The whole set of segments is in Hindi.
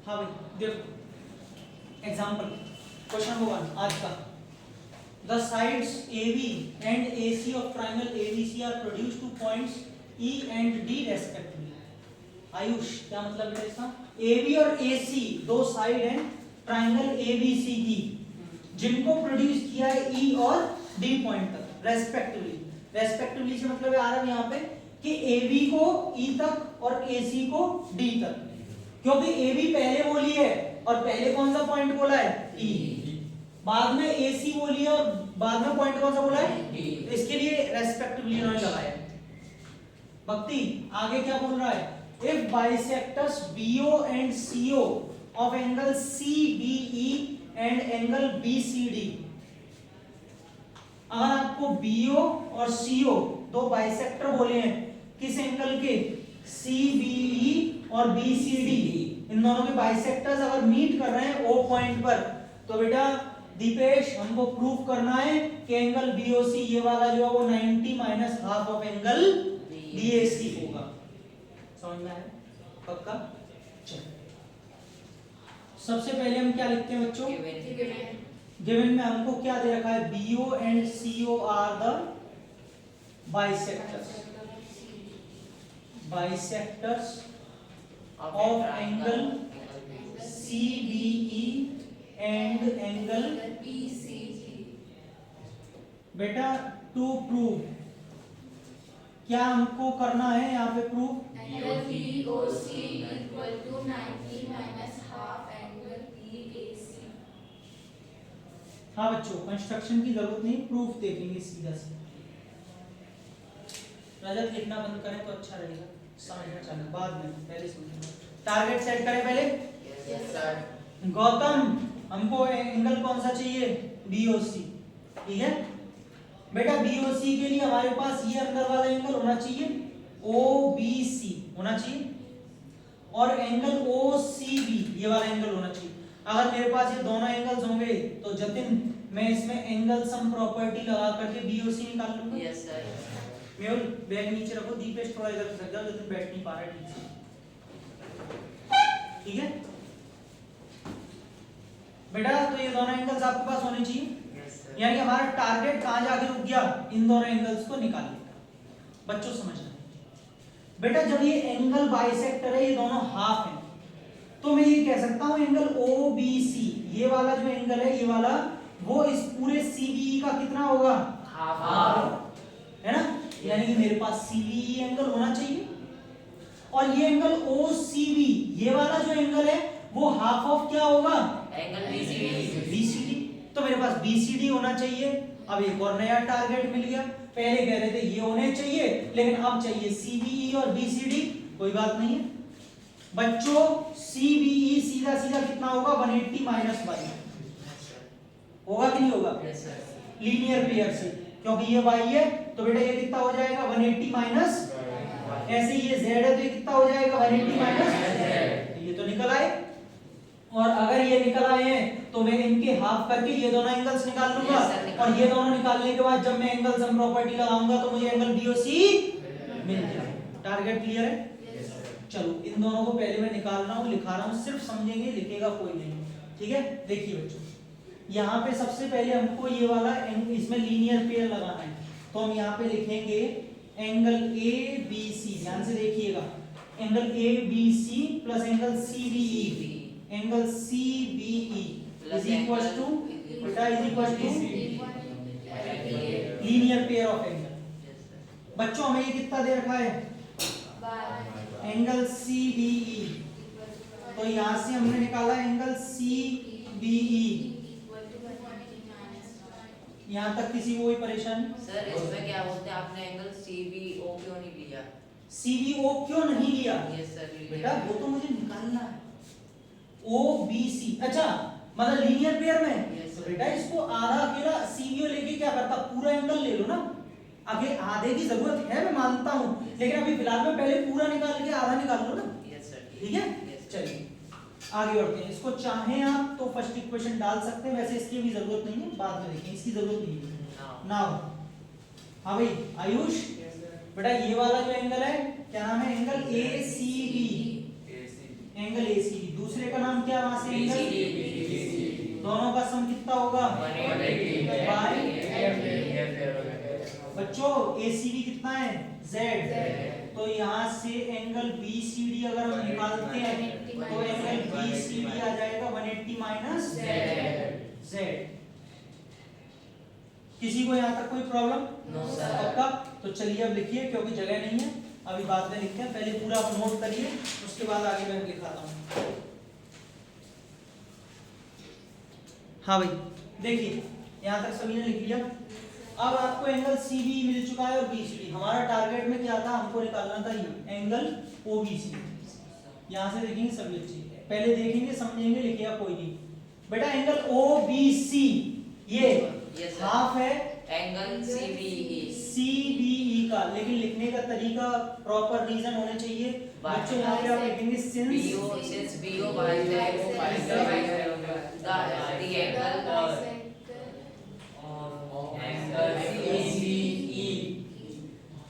हाँ भाई देखो एग्जांपल क्वेश्चन नंबर 1 आज का the sides AB and AC of triangle ABC are produced to points E and D respectively। Ayush क्या मतलब है इसका? AB और AC दो साइड हैं ट्राइंगल ABC की जिनको प्रोड्यूस किया है E और D पॉइंट तक रेस्पेक्टिवली। रेस्पेक्टिवली से मतलब आ रहा है यहाँ पे कि AB को E तक और AC को D तक, क्योंकि AB पहले बोली है और पहले कौन सा पॉइंट बोला है? E। बाद में AC बोली है और बाद में पॉइंट कौन सा बोला है? D। इसके लिए रेस्पेक्टिवली इन्होंने लगाया। भक्ति आगे क्या बोल रहा है? If bisectors BO and CO of angle CBE and angle BCD, अगर आपको BO और CO दो बाइसेक्टर बोले हैं किस एंगल के? CBE और BCD, इन दोनों के बाइसेक्टर्स अगर मीट कर रहे हैं O पॉइंट पर, तो बेटा दीपेश हमको प्रूव करना है कि एंगल BOC ये वाला जो है वो 90 minus half of angle BAC होगा। समझ में आया? पक्का? चलो सबसे पहले हम क्या लिखते हैं बच्चों? गिवन में हमको क्या दे रखा है? BO and CO are the bisectors of angle CBE and angle BCG। बेटा टू प्रूव क्या हमको करना है यहाँ पे prove? Angle BOC equal to 90 minus half angle BAC। हाँ बच्चों कंस्ट्रक्शन की जरूरत नहीं, प्रूफ देखेंगे सीधा सीधा। रजत लिखना बंद करें तो अच्छा रहेगा, समझना चाहिए बाद में, पहले समझना। टारगेट सेट करें पहले। Yes sir. गौतम हमको एंगल कौन सा चाहिए? BOC। ठीक है बेटा, BOC के लिए हमारे पास ये अंदर वाला एंगल होना चाहिए OBC होना चाहिए और एंगल OCB ये वाला एंगल होना चाहिए। अगर मेरे पास ये दोनों एंगल्स होंगे तो जतिन मैं इसमें एंगल सम प्रॉपर्टी लगा करके BOC निकाल लूंगा। Yes sir. मेहुल बैग नीचे रखो, दीपेश थोड़ा इधर खसक जाओ, जतिन बैठ नहीं पा रहा है ठीक से। ठीक है बेटा, तो ये दोनों एंगल्स आपके पास होने चाहिए। यानी हमारा टारगेट कहां जाके रुक गया? इन दोनों एंगल्स को निकालने का। बच्चों समझना बेटा, जब ये एंगल बाइसेक्टर है, ये दोनों हाफ हैं, तो मैं ये कह सकता हूं एंगल OBC ये वाला जो एंगल है ये वाला, वो इस पूरे CBE का कितना होगा? हाफ है ना। यानी कि मेरे पास CBE एंगल होना चाहिए और ये एंगल OCB ये वाला जो एंगल है वो हाफ ऑफ क्या होगा? Angle BCD। तो मेरे पास BCD होना चाहिए। अब एक और नया टारगेट मिल गया। पहले कह रहे थे ये होने चाहिए, लेकिन अब चाहिए CBE और BCD। कोई बात नहीं है बच्चों, CBE सीधा सीधा कितना होगा? 180 माइनस y होगा कि नहीं होगा? लीनियर पेयर से, क्योंकि ये y है तो बेटा ये कितना हो जाएगा? 180 माइनस। ऐसे ये z है तो ये कितना हो जाएगा? 180 माइनस। ये तो निकल आए, और अगर ये निकल आए हैं तो मैं इनके हाफ करके ये दोनों एंगल्स निकाल लूंगा। और ये दोनों निकालने के बाद जब मैं एंगल सम प्रॉपर्टी लगाऊंगा तो मुझे एंगल BOC मिल जाएगा। टारगेट क्लियर है? चलो इन दोनों को पहले मैं निकाल रहा हूं, लिखा रहा हूं, सिर्फ समझेंगे, लिखेगा कोई नहीं। ठीक है देखिए बच्चों, यहाँ पे सबसे पहले हमको ये वाला इसमें लीनियर पेयर लगाना है, तो हम यहाँ पे लिखेंगे एंगल ABC। ध्यान से देखिएगा, angle ABC plus angle CBE। Angle CBE is equals to बेटा is equals to linear pair of angle. बच्चों हमें ये कितना दे रखा है? एंगल CBE, तो यहां से हमने निकाला एंगल CBE। यहाँ तक किसी को कोई परेशानी? सर इसमें क्या बोलते हैं, आपने एंगल CBO क्यों नहीं लिया? CBO क्यों नहीं लिया? Yes sir. बेटा वो तो मुझे निकालना है। OBC अच्छा मतलब लीनियर पेयर में। yes, तो बेटा इसको आधा अकेला CBO लेके क्या करता? पूरा एंगल ले लो ना। आगे आधे की जरूरत है मैं मानता हूँ, लेकिन अभी फिलहाल में पहले पूरा निकाल के आधा निकाल लो ना। Yes sir. ठीक है चलिए आगे बढ़ते हैं। इसको चाहें आप तो फर्स्ट इक्वेशन डाल सकते हैं, वैसे इसकी भी जरूरत नहीं है, बाद में देखें, इसकी जरूरत नहीं है ना। हाँ भाई आयुष बेटा, ये वाला जो एंगल है क्या नाम है? Angle ACB। एंगल ACB, दूसरे का नाम पास एंगल, दोनों का सम कितना होगा बाय बच्चों ACB कितना है Z, तो यहाँ से एंगल BCD अगर हम निकालते हैं तो एंगल BCD आ जाएगा 180 माइनस Z। किसी को यहाँ तक कोई प्रॉब्लम? पक्का? तो चलिए अब लिखिए, क्योंकि जगह नहीं है अभी बाद में लिखते हैं, पहले पूरा आप नोट करिए उसके बाद आगे मैं लिखाता हूँ। हाँ भाई देखिए यहाँ तक सभी ने लिख लिया। अब आपको एंगल CB मिल चुका है और BCD। हमारा टारगेट में क्या था, हमको निकालना था ये एंगल OBC। यहाँ से देखेंगे सभी अच्छी, पहले देखेंगे समझेंगे, लिखिएगा कोई नहीं बेटा। एंगल OBC ये हाफ है एंगल CBE का, लेकिन लिखने का तरीका प्रॉपर रीजन होने चाहिए बच्चों। यहाँ पे आप लिखेंगे since BO bisect the angle CBE,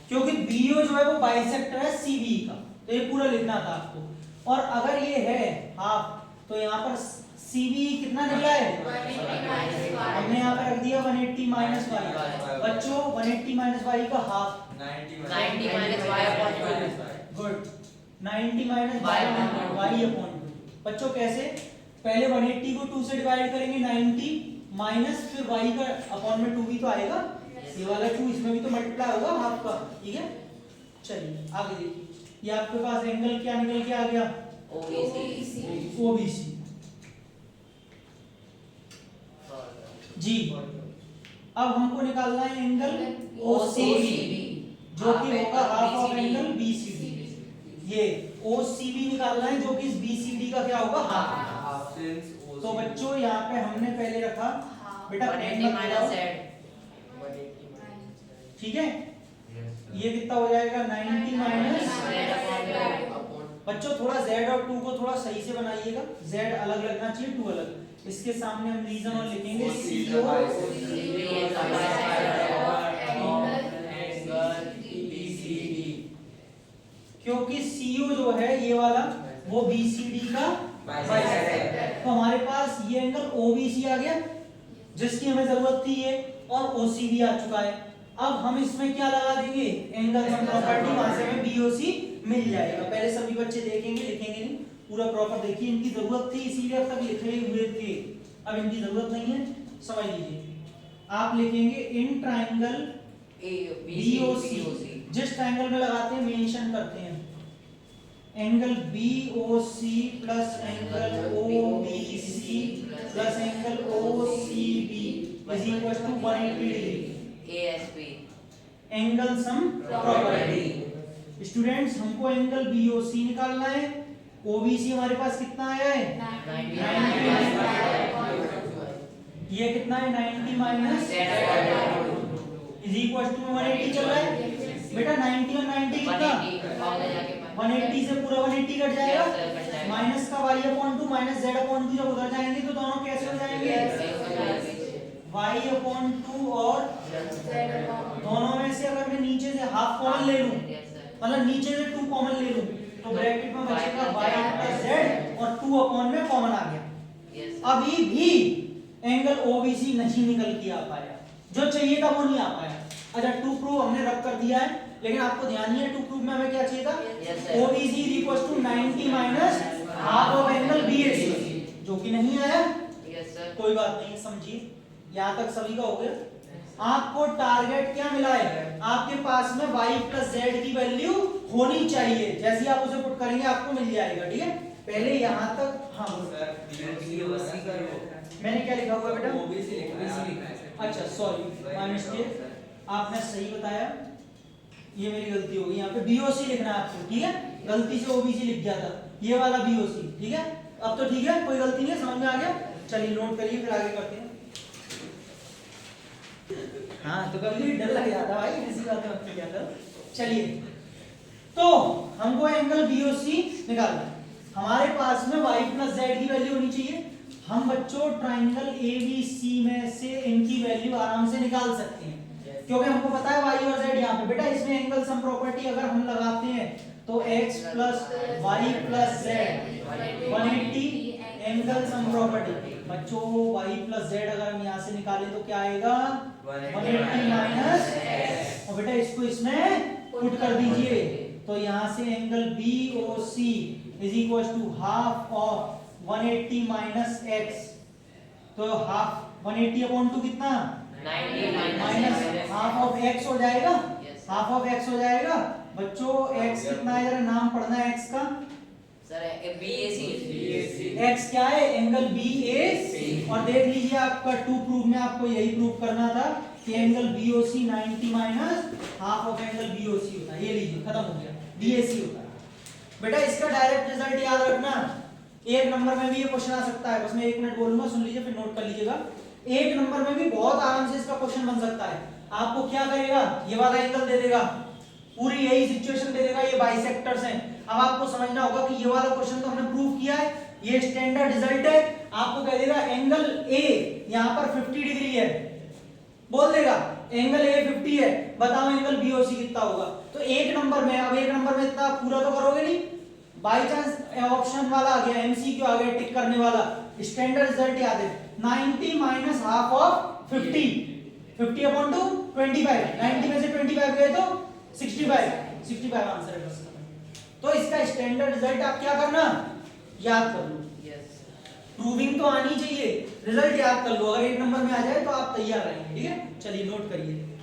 क्योंकि BO जो है वो बाइसेक्टर है CBE का, तो ये पूरा लिखना था आपको। और अगर ये है हाफ तो यहाँ पर CBE कितना निकला है, हमने यहाँ पे रख दिया 180 माइनस y। बच्चों 180 माइनस y का half 90 minus y upon 2। Good, 90 minus y upon 2। बच्चों कैसे, पहले 180 को 2 से डिवाइड करेंगे 90 माइनस फिर y का अपॉन में 2 भी तो आएगा, ये वाला 2 इसमें भी तो मल्टीप्लाई होगा हाफ का, ठीक है। चलिए आगे देखिए, ये आपके पास एंगल क्या निकल के आ गया OBC जी। अब हमको निकालना है एंगल OCB जो कि होगा हाफ ऑफ एंगल BCD। ये OCB निकालना है जो कि इस BCD का क्या होगा हाफ। तो बच्चों यहाँ पे हमने पहले रखा बेटा 180 minus z, ठीक है, ये कितना हो जाएगा 90 माइनस। बच्चों थोड़ा z और 2 को थोड़ा सही से बनाइएगा, z अलग लगना चाहिए 2 अलग। इसके सामने हम रीजन और लिखेंगे CO क्योंकि CO जो है ये वाला वो BCD का बाइसेक्टर है। तो हमारे पास ये एंगल OBC आ गया जिसकी हमें जरूरत थी ये, और OCB आ चुका है। अब हम इसमें क्या लगा देंगे एंगल सम प्रॉपर्टी, वहां से हमें BOC मिल जाएगा। पहले सभी बच्चे देखेंगे, लिखेंगे नहीं, पूरा प्रॉपर देखिए। इनकी जरूरत थी इसीलिए अब तक लिखे हुए थे, अब इनकी जरूरत नहीं है, समझ लीजिए। आप लिखेंगे इन ट्रायंगल BOC, जिस ट्रायंगल में लगाते हैं मेंशन करते हैं angle BOC plus angle OBC plus angle OCB is equal to 180 degree ASP angle sum property. Students हमको एंगल BOC निकालना है, OBC हमारे पास कितना आया है 90, ये कितना है 90 माइनस इज इक्वल टू 180 चल रहा है बेटा। 90 और 90 कितना 180 से पूरा 180 कट जाएगा, माइनस का y upon 2 minus z upon 2 जब उधर जाएंगे तो दोनों कैसे हो जाएंगे y अपॉन 2 और दोनों में से अगर मैं नीचे से हाफ कॉमन ले लूं, मतलब नीचे से 2 कॉमन ले लूं तो ब्रैकेट में बचेगा y प्लस z और 2 अपॉन में कॉमन आ गया। अभी भी एंगल OBC नहीं निकल के आ पाया, जो चाहिए था वो नहीं आ पाया। अच्छा टू प्रूव हमने रब कर दिया है, लेकिन आपको ध्यान है टू प्रूव में हमें क्या चाहिए था OBC is equal to 90 minus half of angle BAC, जो कि नहीं आया। कोई बात नहीं, समझिए यहाँ तक सभी का हो गया। आपको टारगेट क्या मिला है, आपके पास में y प्लस z की वैल्यू होनी चाहिए, जैसे आप उसे पुट करेंगे आपको मिल जाएगा, ठीक है। पहले यहाँ तक हाँ मैंने क्या लिखा हुआ बेटा OBC लिखा। अच्छा सॉरी माय मिस्टेक, आपने सही बताया, ये मेरी गलती हो गई। यहाँ पे BOC लिखना है आपको, ठीक है, गलती से OBC लिख गया था, ये वाला BOC, ठीक है। अब तो ठीक है, कोई गलती नहीं है, समझ में आ गया। चलिए नोट करिए फिर आगे करते हैं। हाँ तो कभी डर लग जाता भाई, ऐसी बात मत किया करो। चलिए तो हमको एंगल BOC निकालना है, हमारे पास में y प्लस z की वैल्यू होनी चाहिए। हम बच्चों ट्राइंगल ABC में से इनकी वैल्यू आराम से निकाल सकते हैं, क्योंकि हमको पता है y और z यहाँ पे बेटा। इसमें एंगल सम प्रॉपर्टी अगर हम लगाते हैं तो x plus y plus z 180 angle sum property. बच्चों y प्लस z अगर हम यहाँ से निकालें तो क्या आएगा 180 माइनस x, और बेटा इसको इसमें पुट कर दीजिए तो यहाँ से angle BOC is equal to half of 180 minus x, तो हाफ 180 अपॉन 2 कितना 90 माइनस हाफ ऑफ x हो जाएगा, Yes. हाफ ऑफ x हो जाएगा। बच्चों x कितना है, जरा नाम पढ़ना है x का। सर BAC x क्या है, एंगल BAC, और देख लीजिए आपका टू प्रूफ में आपको यही प्रूफ करना था कि angle BOC 90 minus half of angle BOC होता है। ये लीजिए खत्म हो गया, BAC होता है। बेटा इसका डायरेक्ट रिजल्ट याद रखना, एक नंबर में भी ये क्वेश्चन आ सकता है। बस मैं 1 मिनट बोलूंगा, सुन लीजिए फिर नोट कर लीजिएगा। एक नंबर में भी बहुत आराम से इसका क्वेश्चन बन सकता है। आपको क्या करेगा, ये वाला एंगल दे देगा, पूरी यही सिचुएशन दे देगा, ये बाइसेक्टर्स हैं। अब आपको समझना होगा कि ये वाला क्वेश्चन तो हमने प्रूव किया है, ये स्टैंडर्ड रिजल्ट है। आपको कह देगा एंगल A यहाँ पर 50 डिग्री है, बोल देगा एंगल A 50 है, बताओ एंगल BOC कितना होगा। तो एक नंबर में, अब एक नंबर में इतना पूरा तो करोगे नहीं, बाई चांस ऑप्शन वाला आ गया, MCQ आ गया टिक करने वाला, स्टैंडर्ड रिजल्ट याद है 90 माइनस हाफ ऑफ 50, 50 अपॉन 2 25, 90 में से 25 गए तो 65 आंसर है बस। तो इसका स्टैंडर्ड रिजल्ट आप क्या करना, याद कर लो। यस प्रूविंग तो आनी चाहिए, रिजल्ट याद कर लो। अगर एक नंबर में आ जाए तो आप तैयार रहेंगे, ठीक है। चलिए नोट करिए।